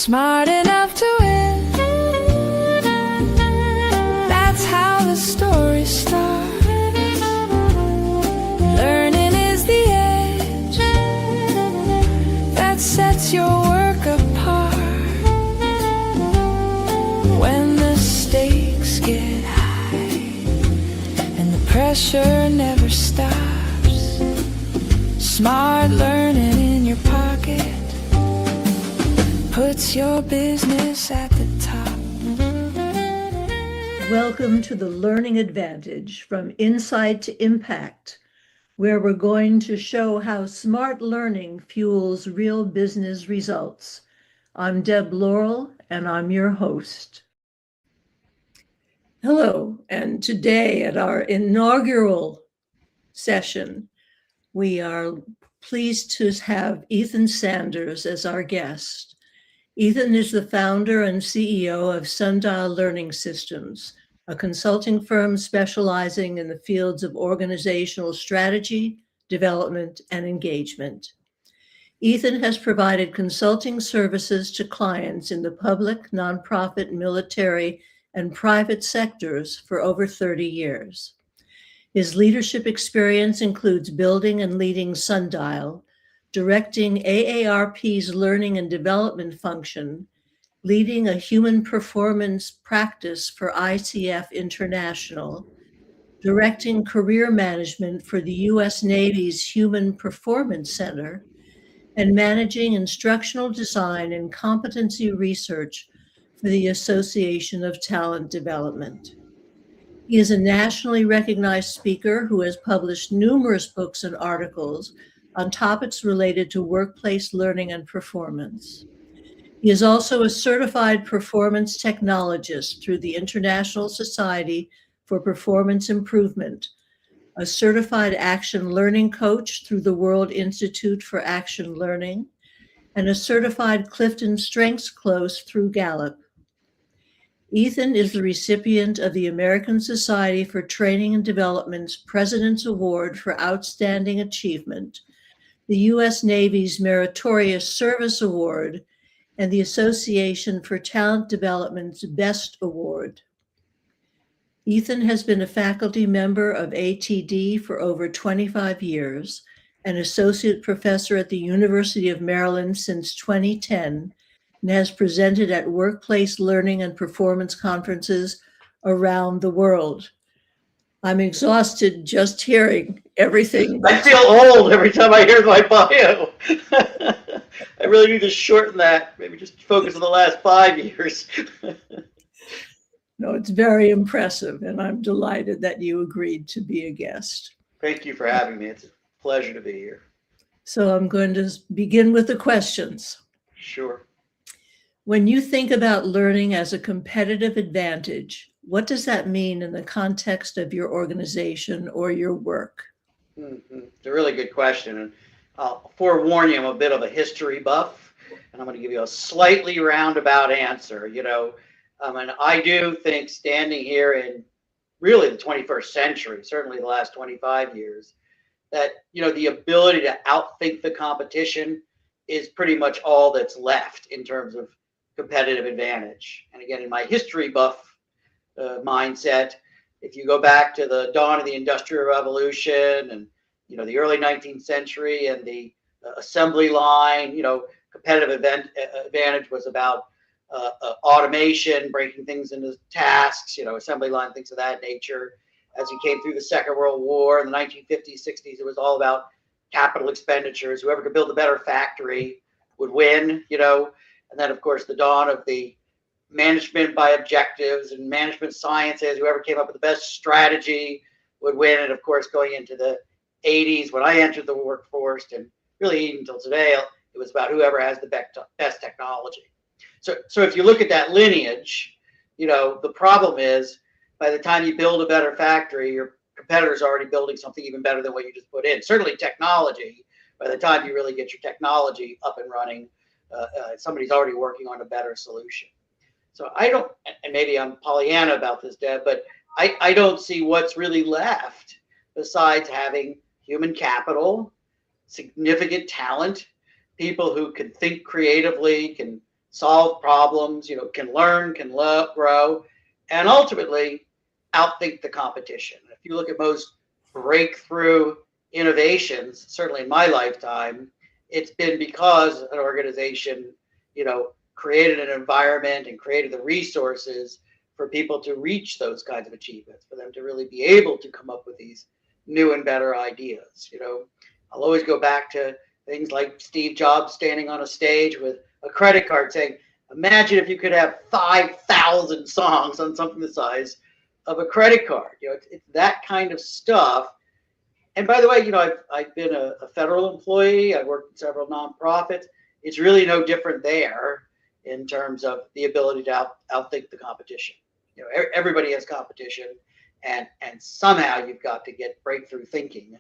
smart enough to win. That's how the story starts. Learning is the edge that sets your work apart. When the stakes get high and the pressure never stops, smart learning in your pocket puts your business at the top. Welcome to the Learning Advantage, from insight to impact, where we're going to show how smart learning fuels real business results. I'm Deb Laurel, and I'm your host. Hello, and today at our inaugural session, we are pleased to have Ethan Sanders as our guest. Ethan is the founder and CEO of Sundial Learning Systems, a consulting firm specializing in the fields of organizational strategy, development, and engagement. Ethan has provided consulting services to clients in the public, nonprofit, military, and private sectors for over 30 years. His leadership experience includes building and leading Sundial, directing AARP's learning and development function, leading a human performance practice for ICF International, directing career management for the U.S. Navy's Human Performance Center, and managing instructional design and competency research for the Association of Talent Development. He is a nationally recognized speaker who has published numerous books and articles on topics related to workplace learning and performance. He is also a certified performance technologist through the International Society for Performance Improvement, a certified action learning coach through the World Institute for Action Learning, and a certified Clifton Strengths Coach through Gallup. Ethan is the recipient of the American Society for Training and Development's President's Award for Outstanding Achievement, the U.S. Navy's Meritorious Service Award, and the Association for Talent Development's Best Award. Ethan has been a faculty member of ATD for over 25 years, an associate professor at the University of Maryland since 2010, and has presented at workplace learning and performance conferences around the world. I'm exhausted just hearing everything. I feel old every time I hear my bio. I really need to shorten that, maybe just focus on the last 5 years. No, it's very impressive, and I'm delighted that you agreed to be a guest. Thank you for having me. It's a pleasure to be here. So I'm going to begin with the questions. Sure. When you think about learning as a competitive advantage, what does that mean in the context of your organization or your work? It's a really good question. And I'll forewarn you, I'm a bit of a history buff, and I'm going to give you a slightly roundabout answer. And I do think standing here in really the 21st century, certainly the last 25 years, that, the ability to outthink the competition is pretty much all that's left in terms of competitive advantage. And again, in my history buff mindset, if you go back to the dawn of the Industrial Revolution and the early 19th century and the assembly line, competitive advantage was about automation, breaking things into tasks, assembly line, things of that nature. As you came through the Second World War in the 1950s, 60s, it was all about capital expenditures. Whoever could build a better factory would win, And then, of course, the dawn of the management by objectives and management sciences, whoever came up with the best strategy would win. And of course, going into the 80s, when I entered the workforce, and really even until today, it was about whoever has the best technology. So if you look at that lineage, the problem is by the time you build a better factory, your competitor's already building something even better than what you just put in. Certainly technology, by the time you really get your technology up and running, somebody's already working on a better solution. So I don't, and maybe I'm Pollyanna about this, Deb, but I don't see what's really left besides having human capital, significant talent, people who can think creatively, can solve problems, can learn, can grow, and ultimately outthink the competition. If you look at most breakthrough innovations, certainly in my lifetime, it's been because an organization, created an environment and created the resources for people to reach those kinds of achievements, for them to really be able to come up with these new and better ideas. I'll always go back to things like Steve Jobs standing on a stage with a credit card saying, imagine if you could have 5,000 songs on something the size of a credit card. It's that kind of stuff. And by the way, I've been a federal employee. I've worked in several nonprofits. It's really no different there in terms of the ability to outthink the competition. Everybody has competition, and somehow you've got to get breakthrough thinking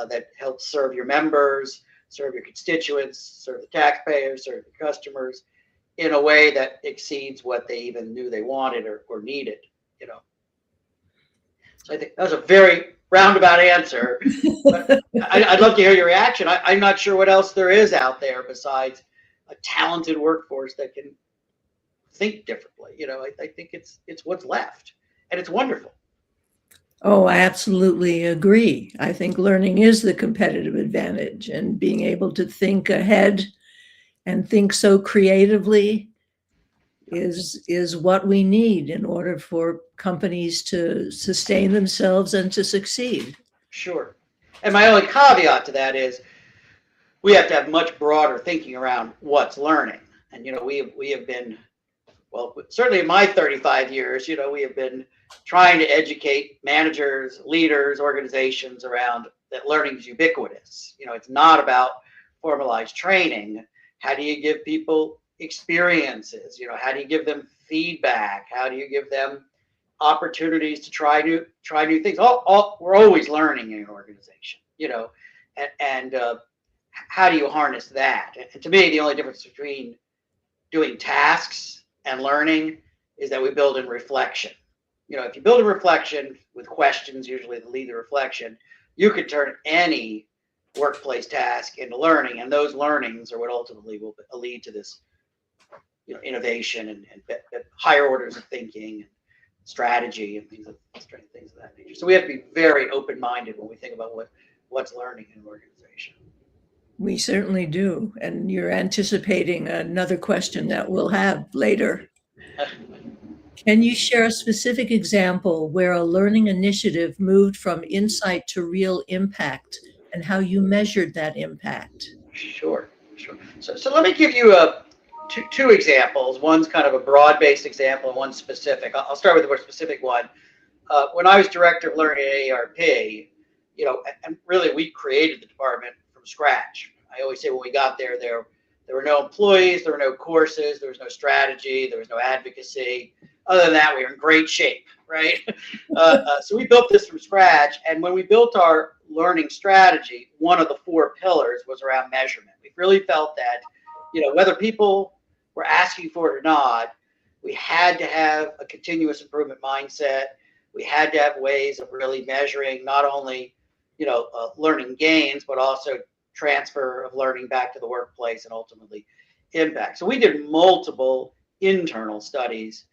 that helps serve your members, serve your constituents, serve the taxpayers, serve the customers in a way that exceeds what they even knew they wanted or needed. So I think that was a very roundabout answer. But I'd love to hear your reaction. I'm not sure what else there is out there besides a talented workforce that can think differently. I think it's what's left, and it's wonderful. Oh, I absolutely agree. I think learning is the competitive advantage, and being able to think ahead and think so creatively is what we need in order for companies to sustain themselves and to succeed. Sure. And my only caveat to that is we have to have much broader thinking around what's learning. And, we have been, well, certainly in my 35 years, we have been trying to educate managers, leaders, organizations around that learning is ubiquitous. It's not about formalized training. How do you give people experiences? How do you give them feedback? How do you give them opportunities to try new things? We're always learning in an organization, and how do you harness that? And to me, the only difference between doing tasks and learning is that we build in reflection. If you build a reflection with questions, usually that lead the reflection, you could turn any workplace task into learning, and those learnings are what ultimately will lead to this, innovation and higher orders of thinking and strategy and things of that nature. So we have to be very open-minded when we think about what's learning in an organization. We certainly do. And you're anticipating another question that we'll have later. Can you share a specific example where a learning initiative moved from insight to real impact, and how you measured that impact? Sure. So let me give you two examples. One's kind of a broad-based example and one specific. I'll start with the more specific one. When I was director of learning at AARP, and really we created the department from scratch. I always say when we got there were no employees, there were no courses, there was no strategy, there was no advocacy. Other than that, we were in great shape, right? So we built this from scratch. And when we built our learning strategy, one of the 4 pillars was around measurement. We really felt that, whether people were asking for it or not, we had to have a continuous improvement mindset. We had to have ways of really measuring not only, learning gains, but also transfer of learning back to the workplace and ultimately impact. So we did multiple internal studies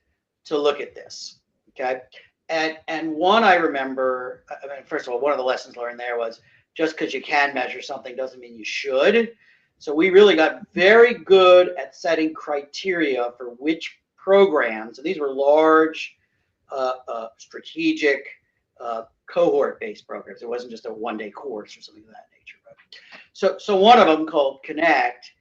to look at this. Okay. And one I remember, first of all, one of the lessons learned there was just because you can measure something doesn't mean you should. So we really got very good at setting criteria for which programs, and these were large, strategic, cohort-based programs. It wasn't just a one-day course or something of that nature. Right? So one of them called Connect,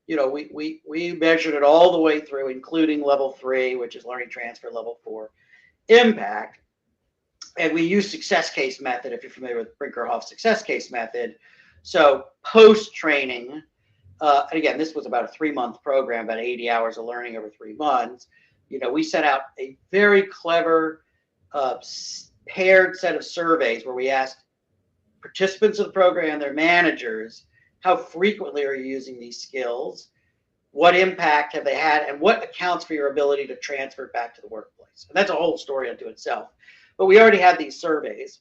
we measured it all the way through, including level 3, which is learning transfer, level 4, impact. And we use success case method, if you're familiar with Brinkerhoff's success case method. So post-training, and again, this was about a 3-month program, about 80 hours of learning over 3 months. We sent out a very clever paired set of surveys where we asked participants of the program, their managers, how frequently are you using these skills? What impact have they had? And what accounts for your ability to transfer back to the workplace? And that's a whole story unto itself. But we already had these surveys.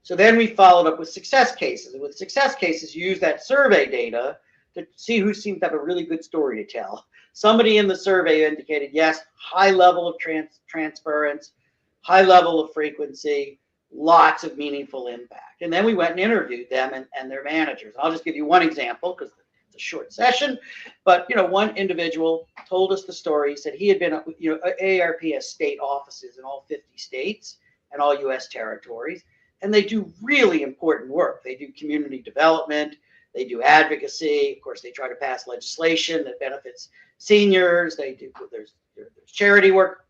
So then we followed up with success cases. And with success cases, you use that survey data to see who seemed to have a really good story to tell. somebody in the survey indicated, yes, high level of transference, high level of frequency, lots of meaningful impact. And then we went and interviewed them and their managers. I'll just give you one example because it's a short session, but one individual told us the story. He said he had been, AARP has state offices in all 50 states and all US territories, and they do really important work. They do community development, they do advocacy, of course they try to pass legislation that benefits seniors, there's charity work.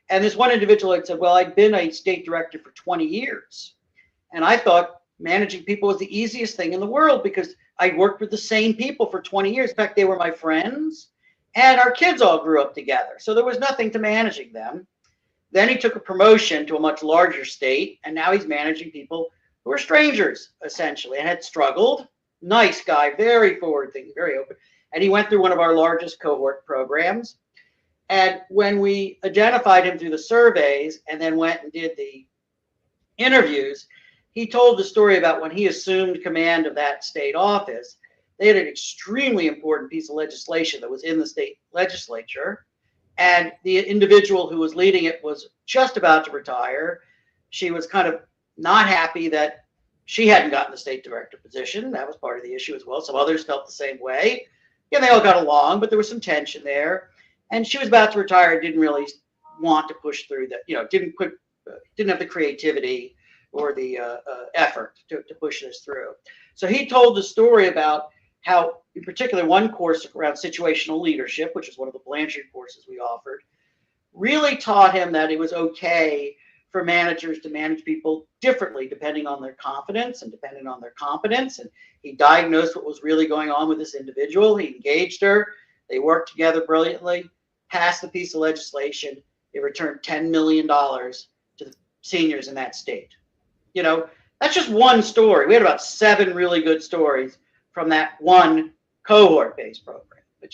And this one individual had said, well, I'd been a state director for 20 years. And I thought managing people was the easiest thing in the world because I'd worked with the same people for 20 years. In fact, they were my friends and our kids all grew up together. So there was nothing to managing them. Then he took a promotion to a much larger state. And now he's managing people who are strangers, essentially, and had struggled. Nice guy, very forward thinking, very open. And he went through one of our largest cohort programs. And when we identified him through the surveys and then went and did the interviews, he told the story about when he assumed command of that state office. They had an extremely important piece of legislation that was in the state legislature. And the individual who was leading it was just about to retire. She was kind of not happy that she hadn't gotten the state director position. That was part of the issue as well. Some others felt the same way. Yeah, they all got along, but there was some tension there. And she was about to retire, didn't really want to push through that, didn't have the creativity or the effort to push this through. So he told the story about how, in particular, one course around situational leadership, which is one of the Blanchard courses we offered, really taught him that it was okay for managers to manage people differently depending on their confidence and depending on their competence. And he diagnosed what was really going on with this individual. He engaged her. They worked together brilliantly. Passed the piece of legislation. It returned $10 million to the seniors in that state. That's just one story. We had about 7 really good stories from that one cohort-based program. But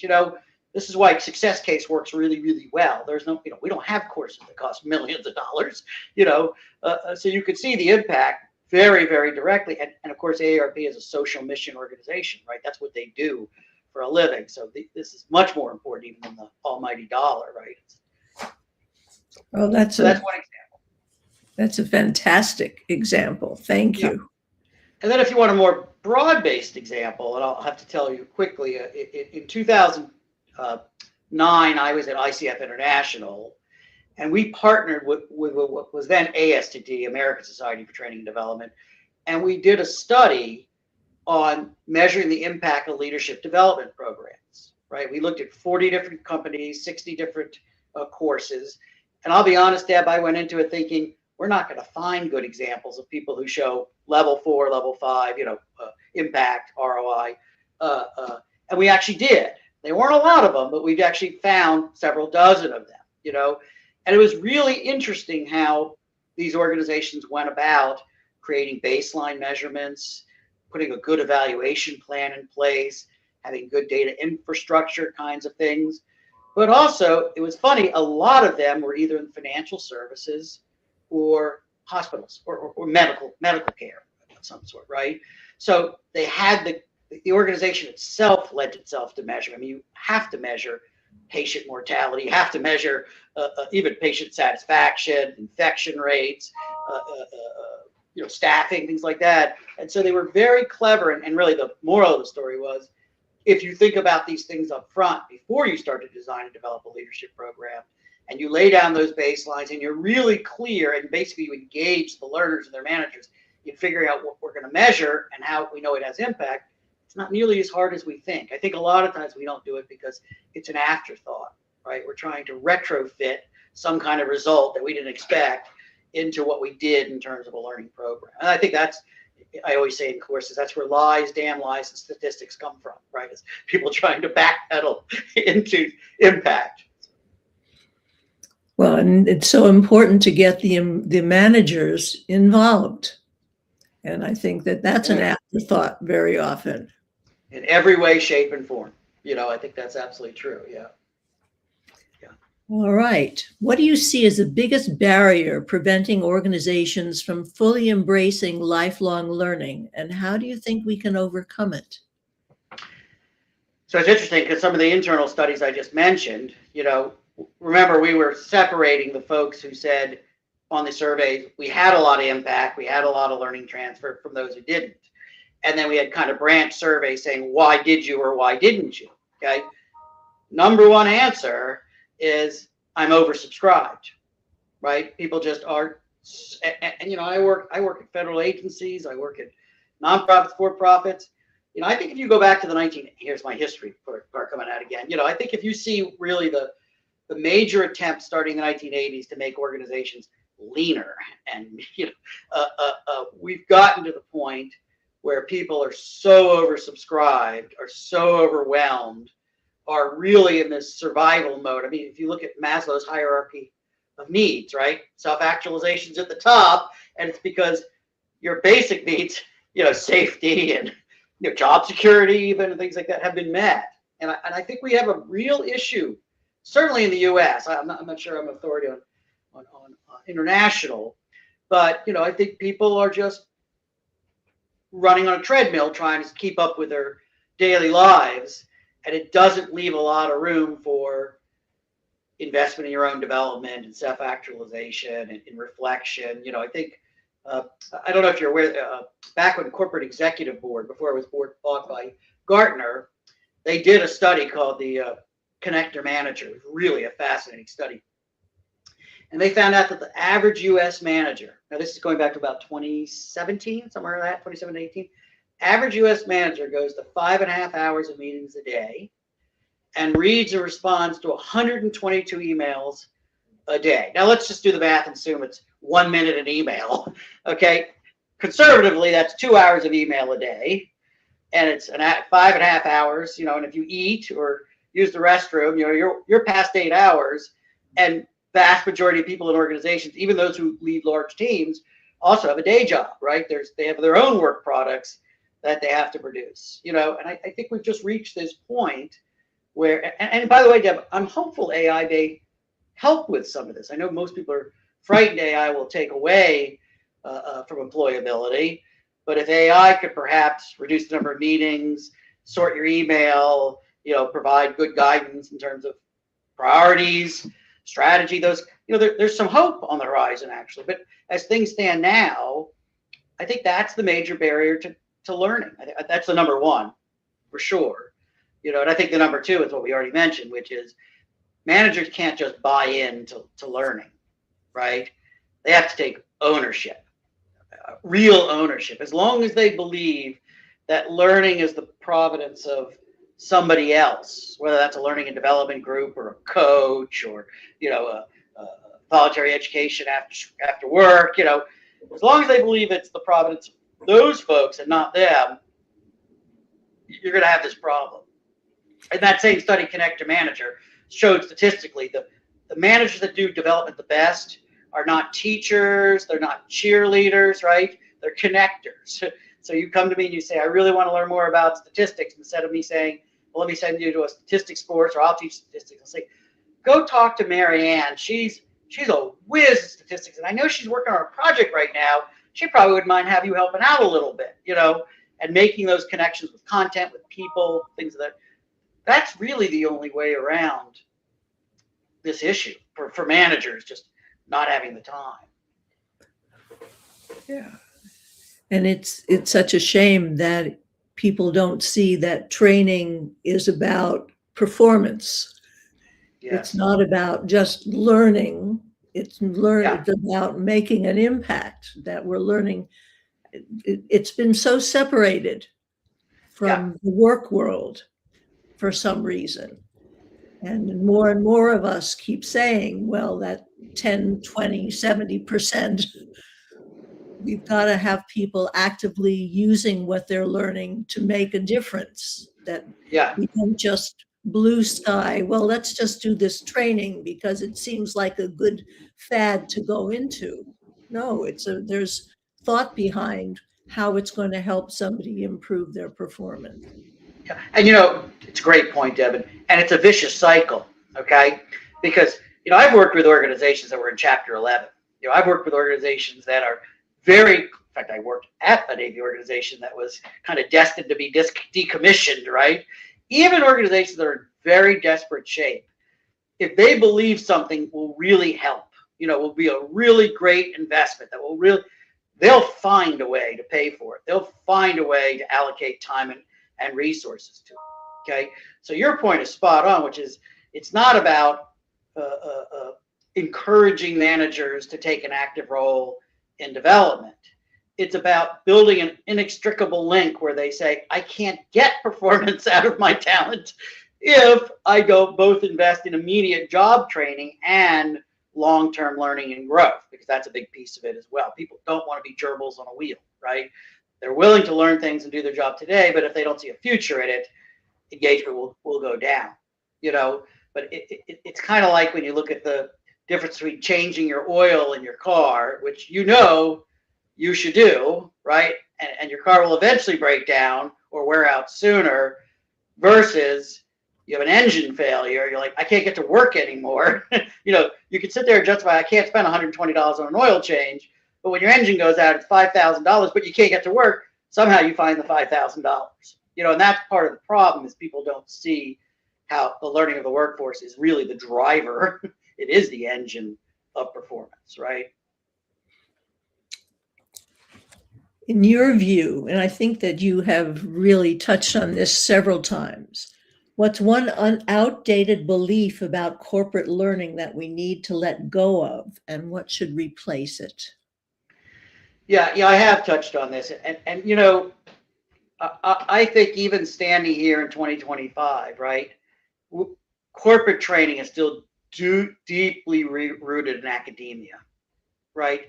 this is why Success Case works really, really well. There's no, we don't have courses that cost millions of dollars. So you could see the impact very, very directly. And of course, AARP is a social mission organization, right? That's what they do for a living. So this is much more important even than the almighty dollar, right? Well, that's one example. That's a fantastic example. Thank you. And then if you want a more broad-based example, and I'll have to tell you quickly, in 2009, I was at ICF International, and we partnered with what was then ASTD, American Society for Training and Development, and we did a study on measuring the impact of leadership development programs, right? We looked at 40 different companies, 60 different courses. And I'll be honest, Deb, I went into it thinking, we're not going to find good examples of people who show level 4, level 5, impact, ROI. And we actually did. There weren't a lot of them, but we've actually found several dozen of them, And it was really interesting how these organizations went about creating baseline measurements, putting a good evaluation plan in place, having good data infrastructure kinds of things. But also, it was funny, a lot of them were either in financial services or hospitals or medical care of some sort, right? So they had the organization itself lent itself to measure. I mean, you have to measure patient mortality, you have to measure even patient satisfaction, infection rates, staffing, things like that. And so they were very clever. And really the moral of the story was, if you think about these things up front before you start to design and develop a leadership program, and you lay down those baselines and you're really clear and basically you engage the learners and their managers in figuring out what we're going to measure and how we know it has impact, it's not nearly as hard as we think. I think a lot of times we don't do it because it's an afterthought, right? We're trying to retrofit some kind of result that we didn't expect into what we did in terms of a learning program. And I think I always say in courses, that's where damn lies and statistics come from, right? It's people trying to backpedal into impact. Well, and it's so important to get the managers involved. And I think that's an afterthought very often. In every way, shape, and form. I think that's absolutely true. Yeah. All right. What do you see as the biggest barrier preventing organizations from fully embracing lifelong learning? And how do you think we can overcome it? So it's interesting because some of the internal studies I just mentioned, remember we were separating the folks who said on the surveys, we had a lot of impact, we had a lot of learning transfer from those who didn't. And then we had kind of branch surveys saying, why did you or why didn't you? Okay. Number one answer is I'm oversubscribed, right? People just are, and I work at federal agencies, I work at nonprofits, for-profits. I think if you go back to here's my history part coming out again. I think if you see really the major attempts starting in the 1980s to make organizations leaner, and we've gotten to the point where people are so oversubscribed, are so overwhelmed, are really in this survival mode. I mean, if you look at Maslow's hierarchy of needs, right? Self-actualization's at the top, and it's because your basic needs, safety and job security, even, and things like that have been met. And I think we have a real issue, certainly in the U.S. I'm not sure I'm an authority on international, but I think people are just running on a treadmill trying to keep up with their daily lives, and it doesn't leave a lot of room for investment in your own development and self-actualization and reflection. I think I don't know if you're aware, back when Corporate Executive Board, before it was bought by Gartner, they did a study called the Connector Manager. It was really a fascinating study. And they found out that the average U.S. manager, now this is going back to about 2017, somewhere like that, 2017, 18, average U.S. manager goes to 5.5 hours of meetings a day and reads or responds to 122 emails a day. Now let's just do the math and assume it's 1 minute an email. Okay, conservatively, that's 2 hours of email a day, and it's 5.5 hours. And if you eat or use the restroom, you're past 8 hours. And vast majority of people in organizations, even those who lead large teams, also have a day job, right? They have their own work products that they have to produce. And I think we've just reached this point where, and by the way, Deb, I'm hopeful AI may help with some of this. I know most people are frightened AI will take away from employability, but if AI could perhaps reduce the number of meetings, sort your email, provide good guidance in terms of priorities, strategy, there's some hope on the horizon, actually. But as things stand now, I think that's the major barrier to learning. That's the number one, for sure. And I think the number two is what we already mentioned, which is managers can't just buy in to learning, right? They have to take ownership, real ownership. As long as they believe that learning is the providence of somebody else, whether that's a learning and development group or a coach or, a voluntary education after work, as long as they believe it's the providence of those folks and not them, you're going to have this problem. And that same study, Connector Manager, showed statistically the managers that do development the best are not teachers, they're not cheerleaders, right? They're connectors. So you come to me and you say, I really want to learn more about statistics, instead of me saying, well, let me send you to a statistics course or I'll teach statistics. I'll say, go talk to Mary Ann. She's a whiz at statistics, and I know she's working on a project right now. She probably wouldn't mind have you helping out a little bit, and making those connections with content, with people, things of that. That's really the only way around this issue for managers just not having the time. Yeah. And it's such a shame that people don't see that training is about performance. Yes. It's not about just learning. It's about making an impact, that we're learning. It's been so separated from the work world for some reason. And more of us keep saying, well, that 10, 20, 70%, we've got to have people actively using what they're learning to make a difference, that we don't just blue sky, well, let's just do this training because it seems like a good fad to go into. No, there's thought behind how it's going to help somebody improve their performance. Yeah. And it's a great point, Deb, and it's a vicious cycle, okay? Because I've worked with organizations that were in Chapter 11. I've worked with organizations that are in fact, I worked at a Navy organization that was kind of destined to be decommissioned, right? even organizations that are in very desperate shape, if they believe something will really help, will be a really great investment that will really, they'll find a way to pay for it. They'll find a way to allocate time and resources to it. Okay. So your point is spot on, which is it's not about encouraging managers to take an active role in development. It's about building an inextricable link where they say, I can't get performance out of my talent if I don't both invest in immediate job training and long-term learning and growth, because that's a big piece of it as well. People don't want to be gerbils on a wheel, right? They're willing to learn things and do their job today, but if they don't see a future in it, engagement will go down, But it's kind of like when you look at the difference between changing your oil in your car, which you should do, right? And your car will eventually break down or wear out sooner, versus you have an engine failure. You're like, I can't get to work anymore. You can sit there and justify, I can't spend $120 on an oil change. But when your engine goes out, it's $5,000, but you can't get to work. Somehow you find the $5,000. And that's part of the problem, is people don't see how the learning of the workforce is really the driver. It is the engine of performance, right? In your view, and I think that you have really touched on this several times, what's one outdated belief about corporate learning that we need to let go of, and what should replace it? Yeah, I have touched on this, and I think even standing here in 2025, right, corporate training is still deeply rooted in academia, right?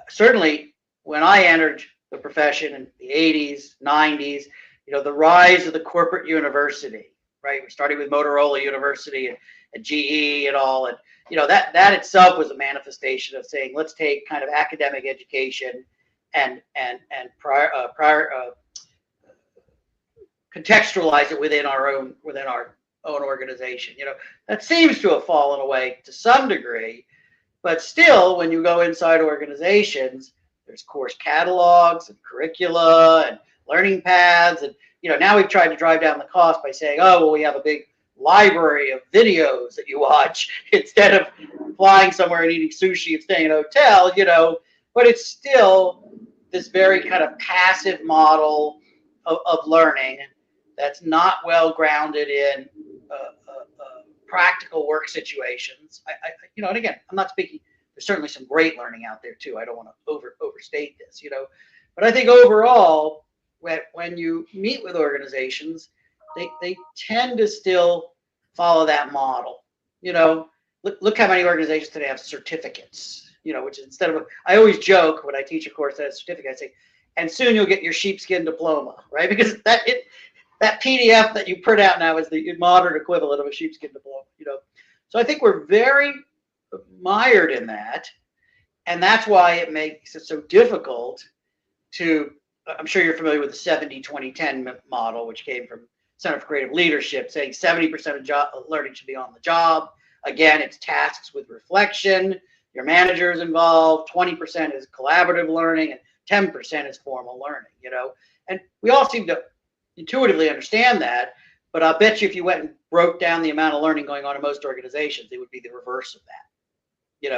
Certainly, when I entered the profession in the 80s, 90s, the rise of the corporate university, right? We started with Motorola University and GE and all, and that itself was a manifestation of saying, let's take kind of academic education and contextualize it within our own organization. That seems to have fallen away to some degree, but still, when you go inside organizations, there's course catalogs and curricula and learning paths, and now we've tried to drive down the cost by saying, oh, well, we have a big library of videos that you watch instead of flying somewhere and eating sushi and staying in a hotel, but it's still this very kind of passive model of learning that's not well grounded in practical work situations. And again, I'm not speaking, there's certainly some great learning out there too. I don't want to overstate this, but I think overall, when you meet with organizations, they tend to still follow that model. Look how many organizations today have certificates, which is instead of, I always joke when I teach a course that has a certificate, I say, and soon you'll get your sheepskin diploma, right? Because that PDF that you print out now is the modern equivalent of a sheepskin diploma, So I think we're very mired in that. And that's why it makes it so difficult to, I'm sure you're familiar with the 70-20-10 model, which came from Center for Creative Leadership, saying 70% of learning should be on the job. Again, it's tasks with reflection. Your manager is involved. 20% is collaborative learning, and 10% is formal learning. And we all seem to intuitively understand that, but I'll bet you if you went and broke down the amount of learning going on in most organizations, it would be the reverse of that.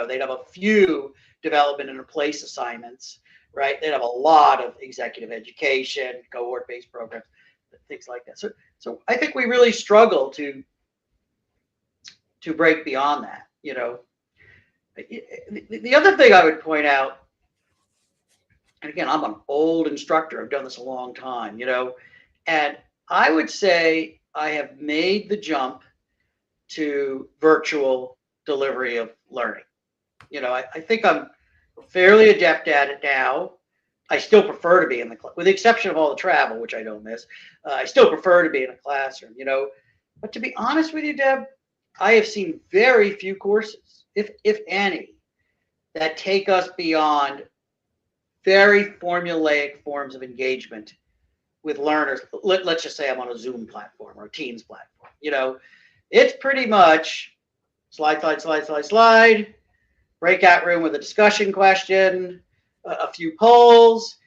They'd have a few development and replace assignments, right? They'd have a lot of executive education, cohort-based programs, things like that. So I think we really struggle to break beyond that. The other thing I would point out, and again, I'm an old instructor. I've done this a long time, and I would say I have made the jump to virtual delivery of learning. I think I'm fairly adept at it now. I still prefer to be in the class, with the exception of all the travel, which I don't miss. I still prefer to be in a classroom, But to be honest with you, Deb, I have seen very few courses, if any, that take us beyond very formulaic forms of engagement with learners. Let's just say I'm on a Zoom platform or a Teams platform. It's pretty much slide, breakout room with a discussion question, a few polls,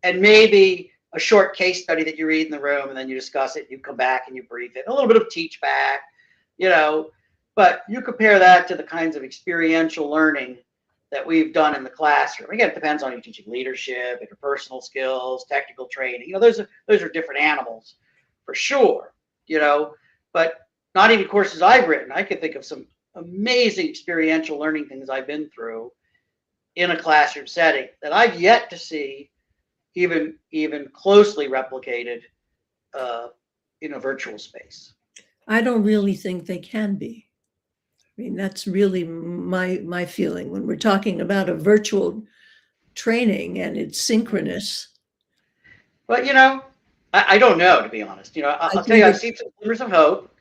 and maybe a short case study that you read in the room, and then you discuss it, you come back and you brief it, a little bit of teach back, you know, but you compare that to the kinds of experiential learning that we've done in the classroom. Again, it depends on you teaching leadership, interpersonal skills, technical training. You know, those are different animals for sure, you know, but not even courses I've written. I can think of some amazing experiential learning things I've been through in a classroom setting that I've yet to see even closely replicated in a virtual space. I don't really think they can be. I mean, that's really my feeling when we're talking about a virtual training and it's synchronous. But, you know, I don't know, to be honest. You know, I'll tell you, I've seen some glimmers of hope.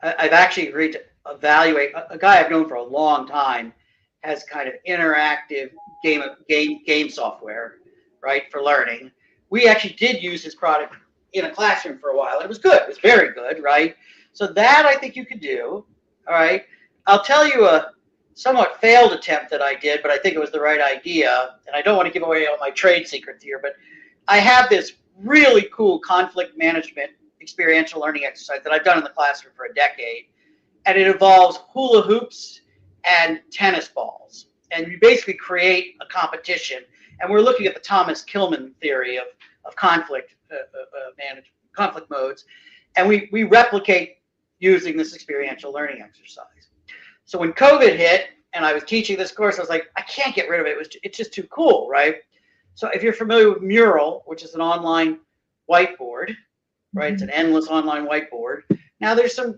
I've actually agreed to evaluate a guy I've known for a long time has kind of interactive game software, right, for learning. We actually did use his product in a classroom for a while. It was good. It was very good, right? So that I think you could do, all right? I'll tell you a somewhat failed attempt that I did, but I think it was the right idea. And I don't want to give away all my trade secrets here, but I have this really cool conflict management experiential learning exercise that I've done in the classroom for a decade. And it involves hula hoops and tennis balls. And you basically create a competition. And we're looking at the Thomas Kilmann theory of conflict conflict modes. And we replicate using this experiential learning exercise. So when COVID hit and I was teaching this course, I was like, I can't get rid of it. It's just too cool, right? So if you're familiar with Mural, which is an online whiteboard, right? It's an endless online whiteboard. Now there's some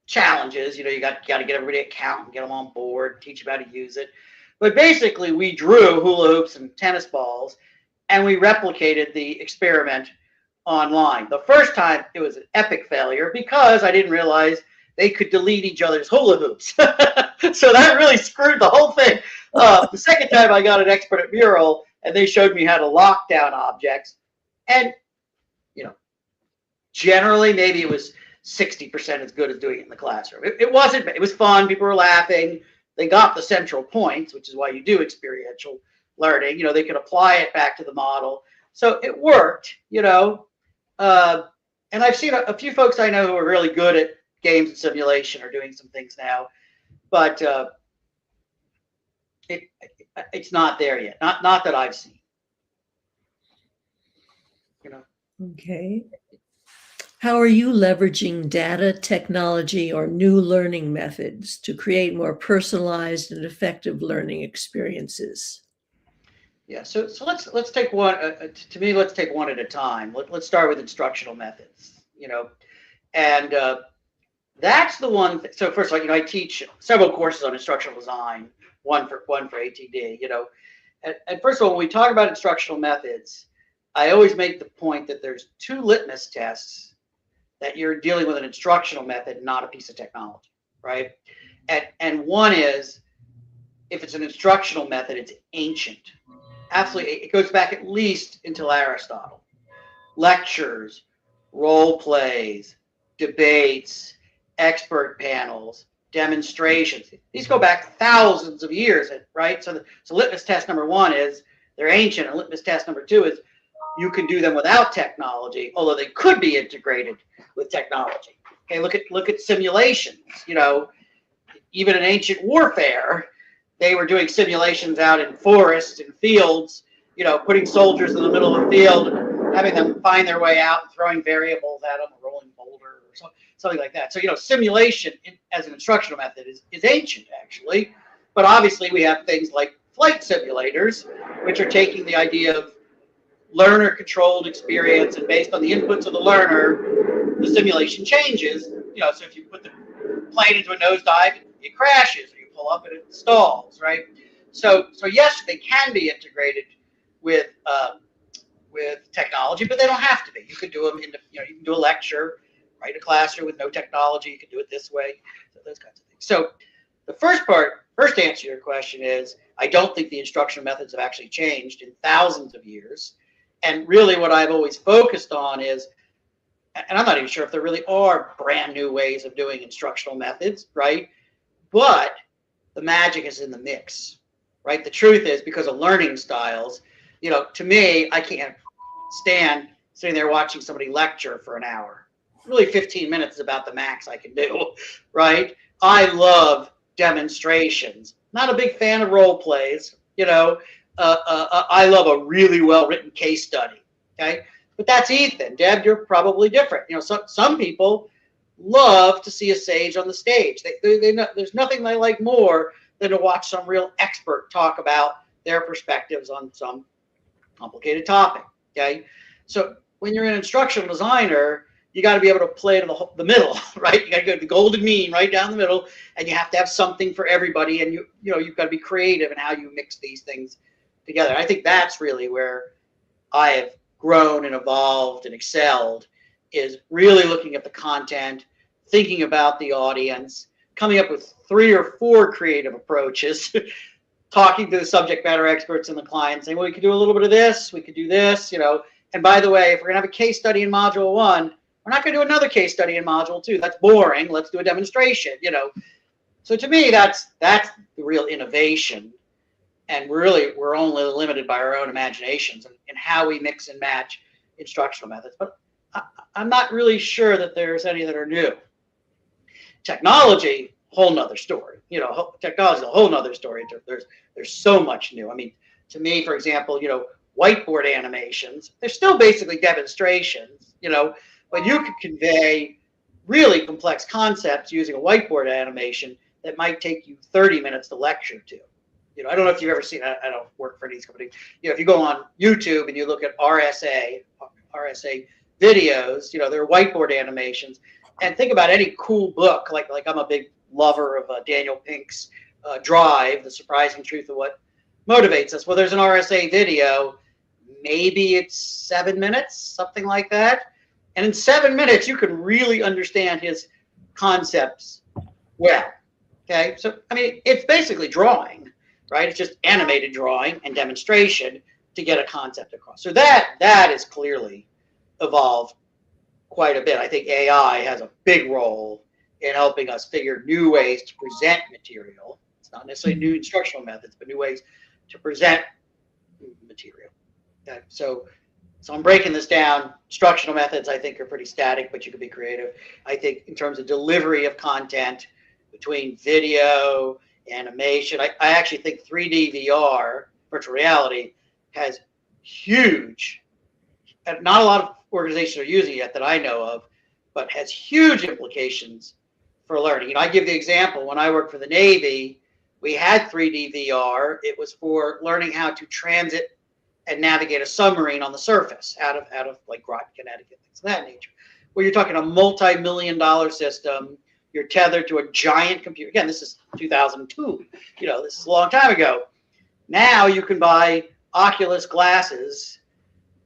challenges, you know, you got to get everybody to count and get them on board, teach them how to use it. But basically we drew hula hoops and tennis balls and we replicated the experiment online. The first time it was an epic failure because I didn't realize they could delete each other's hula hoops. So that really screwed the whole thing. The second time I got an expert at Mural and they showed me how to lock down objects. And, you know, generally maybe it was 60% as good as doing it in the classroom. It wasn't, it was fun. People were laughing. They got the central points, which is why you do experiential learning. You know, they could apply it back to the model. So it worked, you know. And I've seen a few folks I know who are really good at games and simulation are doing some things now, but it's not there yet. Not that I've seen. You know. Okay. How are you leveraging data, technology, or new learning methods to create more personalized and effective learning experiences? Yeah, so let's take one. To me, let's take one at a time. Let's start with instructional methods. You know, and that's the one. So first of all, you know, I teach several courses on instructional design. One for ATD. You know, and first of all, when we talk about instructional methods, I always make the point that there's two litmus tests that you're dealing with an instructional method, not a piece of technology, right? And one is, if it's an instructional method, it's ancient. Absolutely, it goes back at least until Aristotle. Lectures, role plays, debates, expert panels, demonstrations. These go back thousands of years, right? So litmus test number one is they're ancient, and litmus test number two is you can do them without technology, although they could be integrated with technology. Okay, look at simulations. You know, even in ancient warfare, they were doing simulations out in forests and fields. You know, putting soldiers in the middle of the field and having them find their way out, and throwing variables at them, a rolling boulder or something like that. So you know, simulation as an instructional method is ancient actually, but obviously we have things like flight simulators, which are taking the idea of learner-controlled experience, and based on the inputs of the learner, the simulation changes. You know, so if you put the plane into a nosedive, it crashes, or you pull up and it stalls, right? So yes, they can be integrated with technology, but they don't have to be. You could do them you can do a lecture, write a classroom with no technology. You can do it this way, so those kinds of things. So the first answer to your question is, I don't think the instructional methods have actually changed in thousands of years. And really what I've always focused on is, and I'm not even sure if there really are brand new ways of doing instructional methods, right? But the magic is in the mix, right? The truth is, because of learning styles, you know, to me, I can't stand sitting there watching somebody lecture for an hour. Really, 15 minutes is about the max I can do, right? I love demonstrations. Not a big fan of role plays, you know. I love a really well-written case study, okay? But that's Ethan. Deb, you're probably different. You know, some people love to see a sage on the stage. There's nothing they like more than to watch some real expert talk about their perspectives on some complicated topic, okay? So when you're an instructional designer, you got to be able to play to the middle, right? You got to go to the golden mean right down the middle, and you have to have something for everybody, and you know you've got to be creative in how you mix these things together. I think that's really where I have grown and evolved and excelled, is really looking at the content, thinking about the audience, coming up with 3 or 4 creative approaches, talking to the subject matter experts and the client, saying, well, we could do a little bit of this, we could do this, you know. And by the way, if we're gonna have a case study in module 1, we're not gonna do another case study in module 2. That's boring. Let's do a demonstration, you know. So to me, that's the real innovation. And really, we're only limited by our own imaginations and how we mix and match instructional methods. But I'm not really sure that there's any that are new. Technology, whole nother story. You know, technology is a whole nother story. There's so much new. I mean, to me, for example, you know, whiteboard animations, they're still basically demonstrations, you know, but you could convey really complex concepts using a whiteboard animation that might take you 30 minutes to lecture to. You know, I don't know if you've ever seen, I don't work for these companies. You know, if you go on YouTube and you look at RSA videos, you know, they're whiteboard animations. And think about any cool book, like I'm a big lover of Daniel Pink's Drive, The Surprising Truth of What Motivates Us. Well, there's an RSA video, maybe it's 7 minutes, something like that. And in 7 minutes, you can really understand his concepts well, okay? So, I mean, it's basically drawing, right? It's just animated drawing and demonstration to get a concept across. So that has clearly evolved quite a bit. I think AI has a big role in helping us figure new ways to present material. It's not necessarily new instructional methods, but new ways to present material. Okay? So I'm breaking this down. Instructional methods, I think, are pretty static, but you can be creative. I think in terms of delivery of content between video, animation, I actually think 3D VR, virtual reality, has huge, not a lot of organizations are using it yet that I know of, but has huge implications for learning. You know, I give the example, when I worked for the Navy, we had 3D VR. It was for learning how to transit and navigate a submarine on the surface out of like Groton, Connecticut, things of that nature. Well, you're talking a multi-million-dollar system. You're tethered to a giant computer. Again, this is 2002. You know, this is a long time ago. Now you can buy Oculus glasses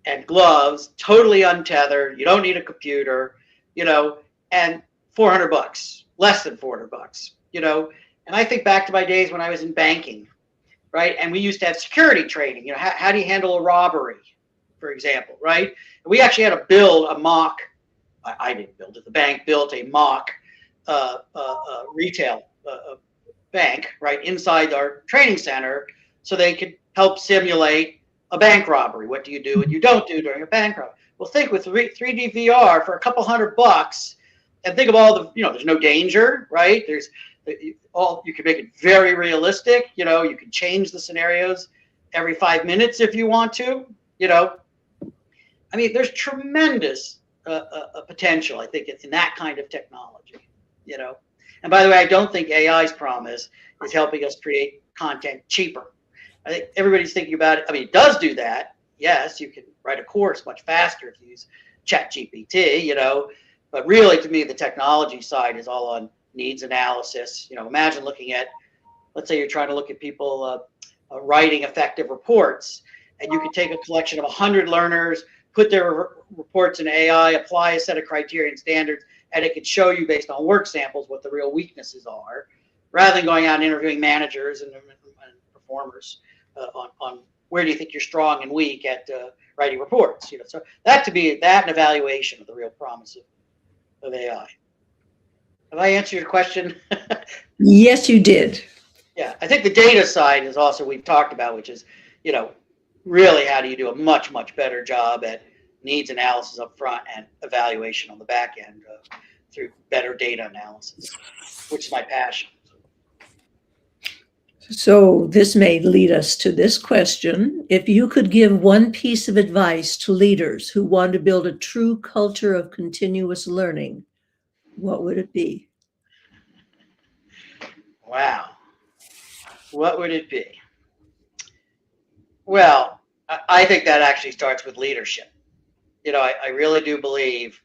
and gloves, totally untethered. You don't need a computer, you know, and $400, less than $400, you know. And I think back to my days when I was in banking, right? And we used to have security training. You know, how do you handle a robbery, for example, right? And we actually had to build a mock. I didn't build it. The bank built a mock retail bank right inside our training center, so they could help simulate a bank robbery. What do you do and you don't do during a bank robbery? Well, think with 3D VR for a couple $100, and think of all the, you know, there's no danger, right? There's all, you can make it very realistic. You know, you can change the scenarios every 5 minutes if you want to. You know, I mean, there's tremendous potential, I think, in that kind of technology. You know, and by the way, I don't think AI's promise is helping us create content cheaper. I think everybody's thinking about it. I mean, it does do that. Yes, you can write a course much faster if you use ChatGPT, you know, but really to me, the technology side is all on needs analysis. You know, imagine looking at, let's say you're trying to look at people writing effective reports, and you could take a collection of 100 learners, put their reports in AI, apply a set of criteria and standards, and it could show you based on work samples what the real weaknesses are, rather than going out and interviewing managers and performers on where do you think you're strong and weak at writing reports. You know, so that to be that an evaluation of the real promise of AI. Have I answered your question? Yes, you did. Yeah, I think the data side is also we've talked about, which is, you know, really how do you do a much better job at needs analysis up front and evaluation on the back end through better data analysis, which is my passion. So this may lead us to this question. If you could give one piece of advice to leaders who want to build a true culture of continuous learning, what would it be? Wow. What would it be? Well, I think that actually starts with leadership. I really do believe,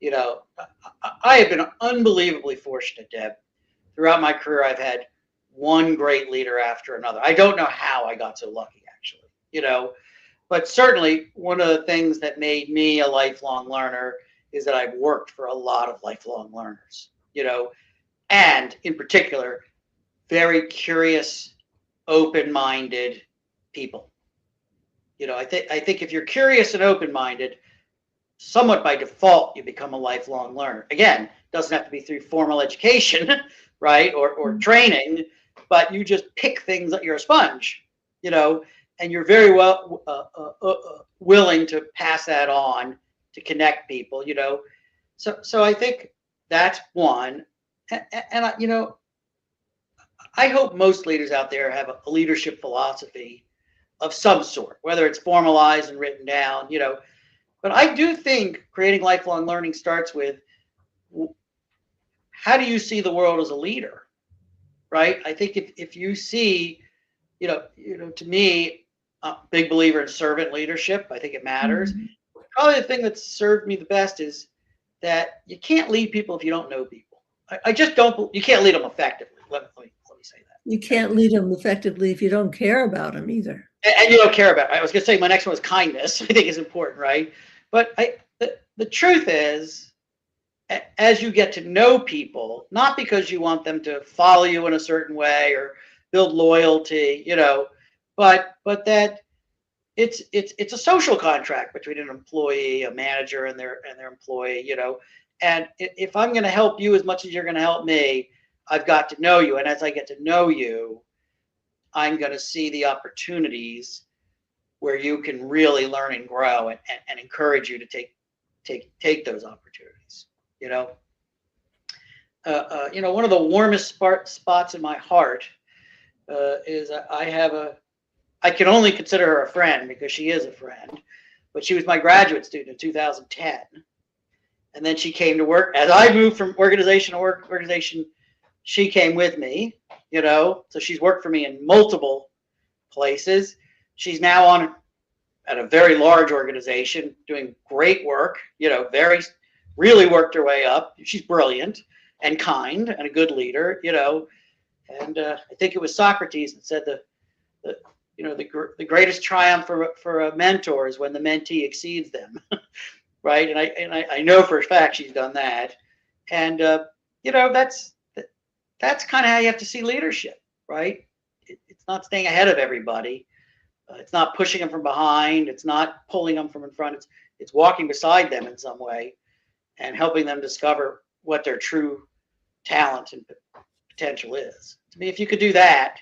I have been unbelievably fortunate, Deb. Throughout my career, I've had one great leader after another. I don't know how I got so lucky, actually, but certainly one of the things that made me a lifelong learner is that I've worked for a lot of lifelong learners, and in particular, very curious, open-minded people. I think if you're curious and open-minded, somewhat by default, you become a lifelong learner. Again, doesn't have to be through formal education, right, or training, but you just pick things that you're a sponge, and you're very well willing to pass that on to connect people, So I think that's one, and I hope most leaders out there have a leadership philosophy of some sort, whether it's formalized and written down, But I do think creating lifelong learning starts with, how do you see the world as a leader, right? I think if you see, to me, I'm a big believer in servant leadership. I think it matters. Mm-hmm. Probably the thing that's served me the best is that you can't lead people if you don't know people. I just don't. You can't lead them effectively. Let me say that. You can't lead them effectively if you don't care about them either. And you don't care about it. I was going to say my next one was kindness. I think is important, right? But the truth is, as you get to know people, not because you want them to follow you in a certain way or build loyalty, but that it's a social contract between an employee, a manager, and their employee, And if I'm going to help you as much as you're going to help me, I've got to know you, and as I get to know you, I'm going to see the opportunities where you can really learn and grow, and encourage you to take those opportunities. One of the warmest spots in my heart is I can only consider her a friend because she is a friend, but she was my graduate student in 2010. And then she came to work. As I moved from organization to organization, she came with me, so she's worked for me in multiple places. She's now at a very large organization doing great work, really worked her way up. She's brilliant and kind and a good leader, and I think it was Socrates that said the greatest triumph for a mentor is when the mentee exceeds them. Right. And I know for a fact she's done that. And, that's kind of how you have to see leadership, right? It's not staying ahead of everybody. It's not pushing them from behind. It's not pulling them from in front. It's walking beside them in some way and helping them discover what their true talent and potential is. To me, if you could do that,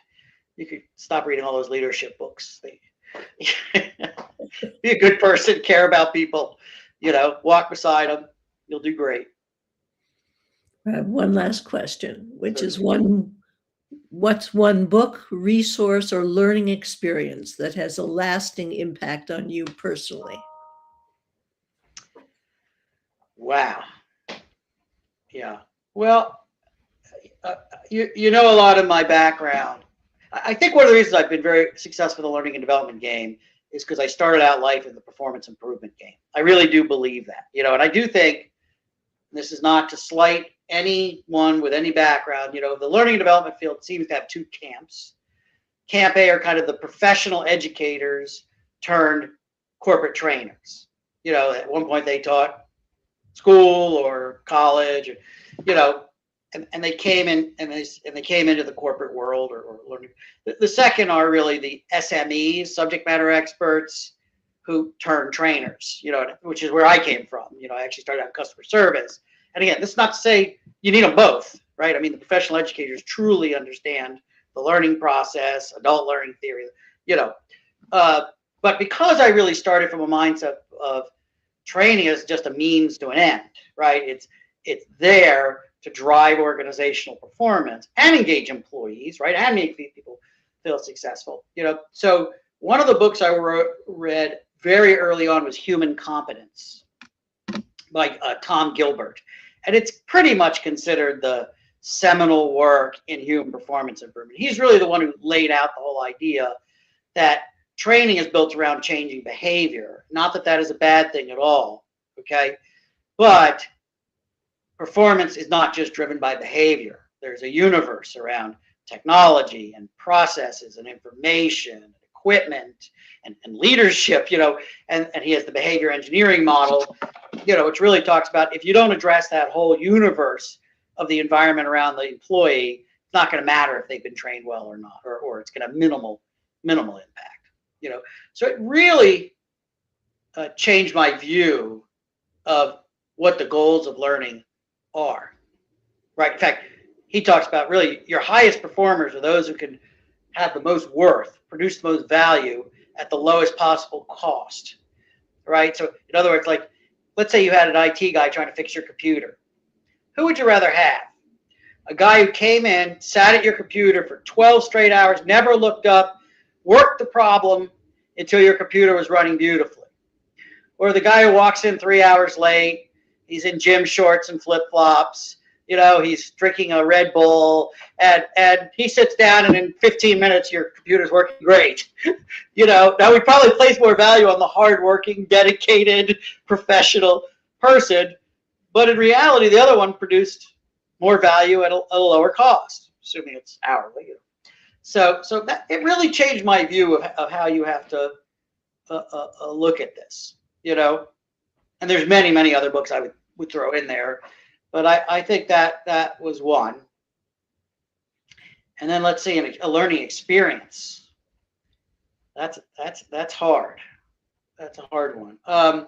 you could stop reading all those leadership books. Be a good person, care about people, walk beside them. You'll do great. I have one last question, which is what's one book, resource, or learning experience that has a lasting impact on you personally? Wow. Yeah. Well, you know a lot of my background. I think one of the reasons I've been very successful in the learning and development game is because I started out life in the performance improvement game. I really do believe that, and I do think, this is not to slight anyone with any background, the learning and development field seems to have two camps. Camp A are kind of the professional educators turned corporate trainers. At one point they taught school or college, and they came in and they came into the corporate world or learning. The second are really the SMEs, subject matter experts, who turn trainers, which is where I came from. I actually started out in customer service. And again, this is not to say you need them both, right? I mean, the professional educators truly understand the learning process, adult learning theory, but because I really started from a mindset of training is just a means to an end, right? It's there to drive organizational performance and engage employees, right? And make people feel successful, So one of the books I read very early on was Human Competence by Tom Gilbert. And it's pretty much considered the seminal work in human performance improvement. He's really the one who laid out the whole idea that training is built around changing behavior. Not that that is a bad thing at all, okay? But performance is not just driven by behavior. There's a universe around technology and processes and information and equipment and leadership, and he has the behavior engineering model, which really talks about if you don't address that whole universe of the environment around the employee, it's not going to matter if they've been trained well or not, or it's going to have minimal impact, So it really changed my view of what the goals of learning are, right? In fact, he talks about really your highest performers are those who can have the most worth, produce the most value at the lowest possible cost, right? So in other words, like, let's say you had an IT guy trying to fix your computer. Who would you rather have? A guy who came in, sat at your computer for 12 straight hours, never looked up, worked the problem until your computer was running beautifully. Or the guy who walks in 3 hours late, he's in gym shorts and flip-flops, he's drinking a Red Bull, and he sits down and in 15 minutes your computer's working great. Now we probably place more value on the hardworking, dedicated, professional person, but in reality, the other one produced more value at a lower cost, assuming it's hourly. So that, it really changed my view of how you have to look at this, And there's many other books I would throw in there, but I think that was one. And then let's see, a learning experience. That's hard. That's a hard one.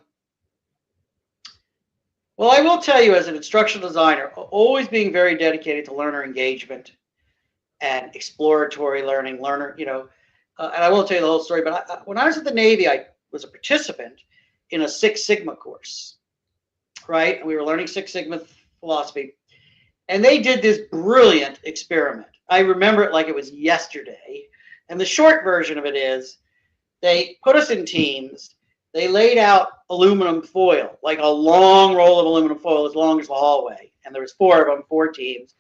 Well, I will tell you, as an instructional designer, always being very dedicated to learner engagement and exploratory learning, and I won't tell you the whole story, but when I was at the Navy, I was a participant in a Six Sigma course, right? And we were learning Six Sigma philosophy, and they did this brilliant experiment. I remember it like it was yesterday, and the short version of it is they put us in teams. They laid out aluminum foil, like a long roll of aluminum foil as long as the hallway. And there was 4 of them, 4 teams.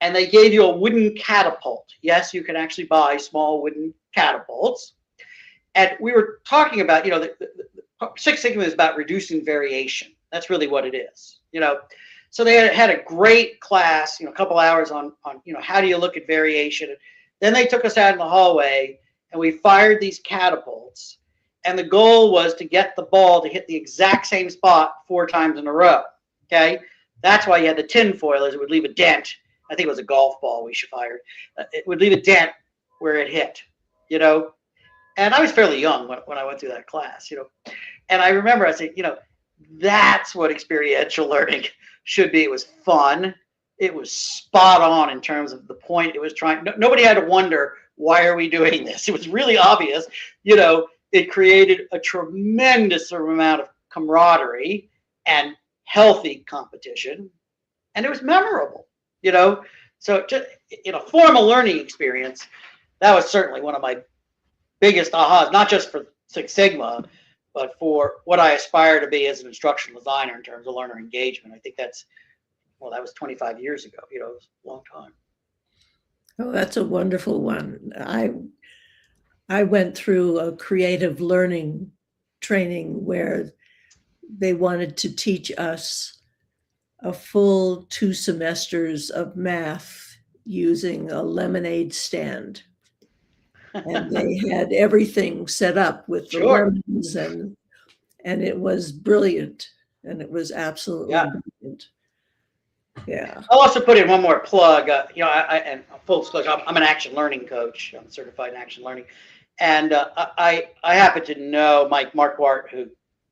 And they gave you a wooden catapult. Yes, you can actually buy small wooden catapults. And we were talking about, the Six Sigma is about reducing variation. That's really what it is, So they had a great class, a couple hours on how do you look at variation. Then they took us out in the hallway and we fired these catapults. And the goal was to get the ball to hit the exact same spot 4 times in a row. Okay, that's why you had the tin foil, is it would leave a dent. I think it was a golf ball we fired. It would leave a dent where it hit. And I was fairly young when I went through that class. And I remember I said, that's what experiential learning should be. It was fun. It was spot on in terms of the point it was trying. Nobody had to wonder, why are we doing this? It was really obvious. It created a tremendous amount of camaraderie and healthy competition, and it was memorable, So just in a formal learning experience, that was certainly one of my biggest ahas, not just for Six Sigma, but for what I aspire to be as an instructional designer in terms of learner engagement. I think that was 25 years ago, it was a long time. Oh, that's a wonderful one. I went through a creative learning training where they wanted to teach us a full 2 semesters of math using a lemonade stand. And they had everything set up with the lemons, and it was brilliant. And it was absolutely brilliant. Yeah. I'll also put in one more plug. And full disclosure, I'm an action learning coach. I'm certified in action learning. And I happen to know Mark Wart, who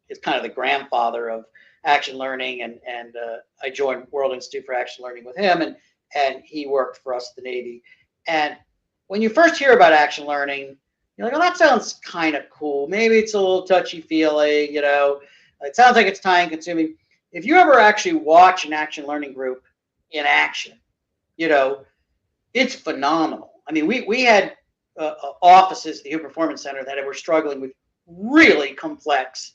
is kind of the grandfather of action learning, and I joined World Institute for Action Learning with him, and he worked for us at the Navy. And when you first hear about action learning, you're like, oh, that sounds kind of cool. Maybe it's a little touchy-feely, It sounds like it's time consuming. If you ever actually watch an action learning group in action, you know, it's phenomenal. I mean, we had offices at the Human Performance Center that were struggling with really complex,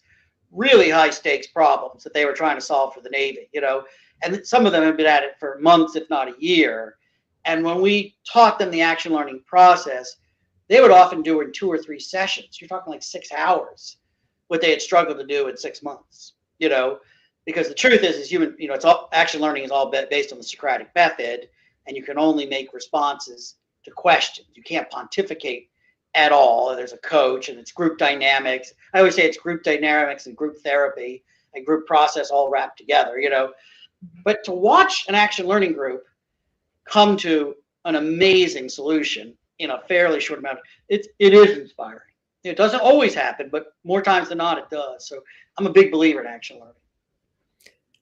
really high stakes problems that they were trying to solve for the Navy, you know, and some of them have been at it for months, if not a year. And when we taught them the action learning process, they would often do it in 2 or 3 sessions. You're talking like 6 hours, what they had struggled to do in 6 months, you know, because the truth is human, you know, it's all action learning is all based on the Socratic method, and you can only make responses to questions. You can't pontificate at all. There's a coach, and it's group dynamics. I always say it's group dynamics and group therapy and group process all wrapped together, you know. But to watch an action learning group come to an amazing solution in a fairly short amount, it is inspiring. It doesn't always happen, but more times than not, it does. So I'm a big believer in action learning.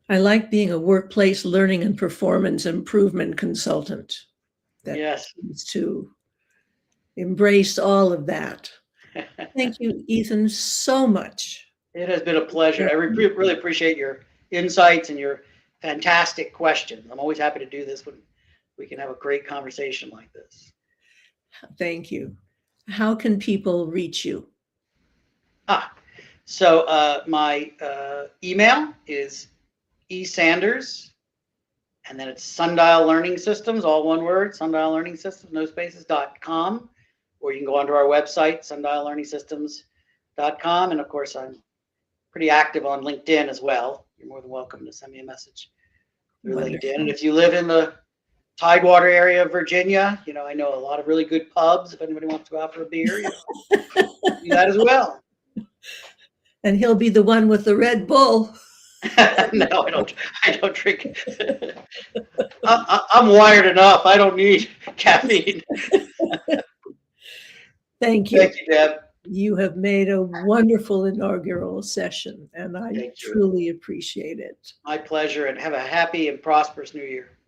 I like being a workplace learning and performance improvement consultant. That Yes. seems to embrace all of that. Thank you, Ethan, so much. It has been a pleasure. I really appreciate your insights and your fantastic questions. I'm always happy to do this when we can have a great conversation like this. Thank you. How can people reach you? So my email is esanders, and then it's Sundial Learning Systems, all one word, Sundial Learning Systems, no spaces.com, or you can go onto our website, sundillearningsystems.com. And of course, I'm pretty active on LinkedIn as well. You're more than welcome to send me a message through Wonderful. LinkedIn. And if you live in the Tidewater area of Virginia, you know, I know a lot of really good pubs. If anybody wants to go out for a beer, you know, do that as well. And he'll be the one with the Red Bull. No, I don't drink. I'm wired enough. I don't need caffeine. Thank you. Thank you, Deb. You have made a wonderful inaugural session, and I Thank you. truly appreciate it. My pleasure, and have a happy and prosperous new year.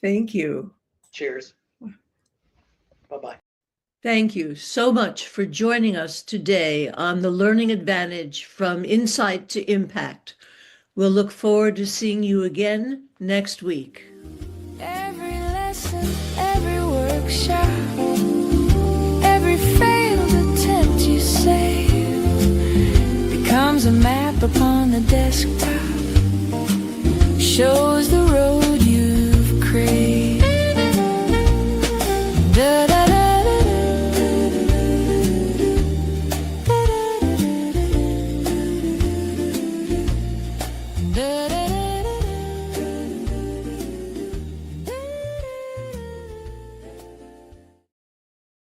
Thank you. Cheers. Bye-bye. Thank you so much for joining us today on the Learning Advantage from Insight to Impact. We'll look forward to seeing you again next week. Every lesson, every workshop, every failed attempt you save becomes a map upon the desktop, shows the road you've craved. Da-da.